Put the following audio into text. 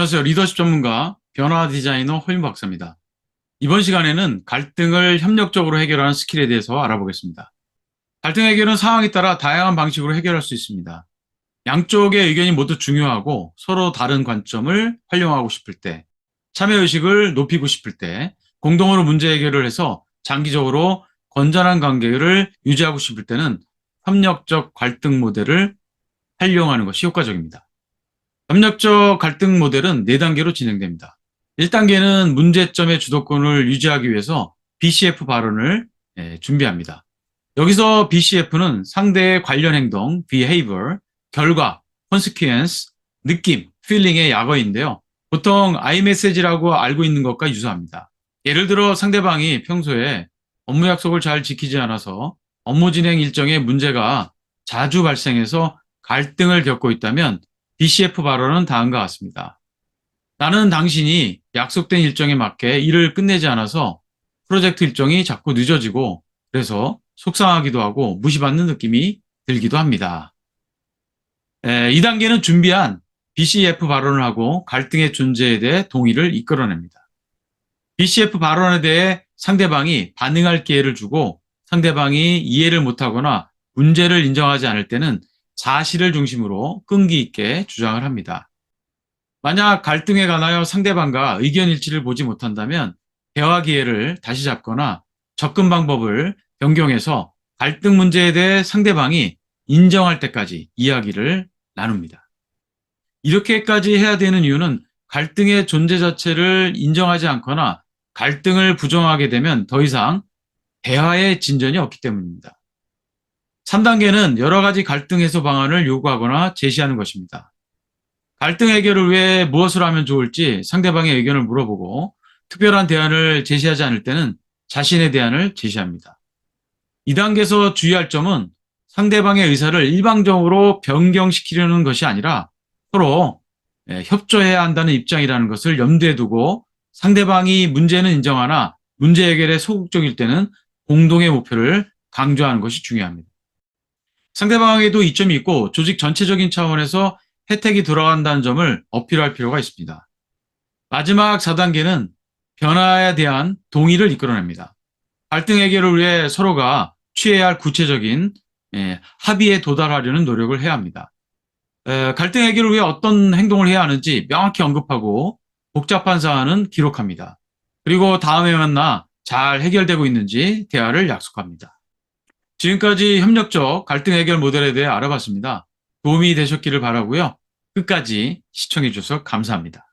안녕하세요. 리더십 전문가, 변화 디자이너 호임 박사입니다. 이번 시간에는 갈등을 협력적으로 해결하는 스킬에 대해서 알아보겠습니다. 갈등 해결은 상황에 따라 다양한 방식으로 해결할 수 있습니다. 양쪽의 의견이 모두 중요하고 서로 다른 관점을 활용하고 싶을 때, 참여의식을 높이고 싶을 때, 공동으로 문제 해결을 해서 장기적으로 건전한 관계를 유지하고 싶을 때는 협력적 갈등 모델을 활용하는 것이 효과적입니다. 협력적 갈등 모델은 4단계로 진행됩니다. 1단계는 문제점의 주도권을 유지하기 위해서 BCF 발언을 준비합니다. 여기서 BCF는 상대의 관련 행동, behavior, 결과, consequence, 느낌, feeling의 약어인데요. 보통 iMessage라고 알고 있는 것과 유사합니다. 예를 들어 상대방이 평소에 업무 약속을 잘 지키지 않아서 업무 진행 일정에 문제가 자주 발생해서 갈등을 겪고 있다면 BCF 발언은 다음과 같습니다. 나는 당신이 약속된 일정에 맞게 일을 끝내지 않아서 프로젝트 일정이 자꾸 늦어지고 그래서 속상하기도 하고 무시받는 느낌이 들기도 합니다. 2단계는 준비한 BCF 발언을 하고 갈등의 존재에 대해 동의를 이끌어냅니다. BCF 발언에 대해 상대방이 반응할 기회를 주고 상대방이 이해를 못하거나 문제를 인정하지 않을 때는 사실을 중심으로 끈기 있게 주장을 합니다. 만약 갈등에 관하여 상대방과 의견 일치를 보지 못한다면 대화 기회를 다시 잡거나 접근 방법을 변경해서 갈등 문제에 대해 상대방이 인정할 때까지 이야기를 나눕니다. 이렇게까지 해야 되는 이유는 갈등의 존재 자체를 인정하지 않거나 갈등을 부정하게 되면 더 이상 대화의 진전이 없기 때문입니다. 3단계는 여러 가지 갈등 해소 방안을 요구하거나 제시하는 것입니다. 갈등 해결을 위해 무엇을 하면 좋을지 상대방의 의견을 물어보고 특별한 대안을 제시하지 않을 때는 자신의 대안을 제시합니다. 2단계에서 주의할 점은 상대방의 의사를 일방적으로 변경시키려는 것이 아니라 서로 협조해야 한다는 입장이라는 것을 염두에 두고 상대방이 문제는 인정하나 문제 해결에 소극적일 때는 공동의 목표를 강조하는 것이 중요합니다. 상대방에게도 이점이 있고 조직 전체적인 차원에서 혜택이 돌아간다는 점을 어필할 필요가 있습니다. 마지막 4단계는 변화에 대한 동의를 이끌어냅니다. 갈등 해결을 위해 서로가 취해야 할 구체적인 합의에 도달하려는 노력을 해야 합니다. 갈등 해결을 위해 어떤 행동을 해야 하는지 명확히 언급하고 복잡한 사안은 기록합니다. 그리고 다음에 만나 잘 해결되고 있는지 대화를 약속합니다. 지금까지 협력적 갈등 해결 모델에 대해 알아봤습니다. 도움이 되셨기를 바라고요. 끝까지 시청해 주셔서 감사합니다.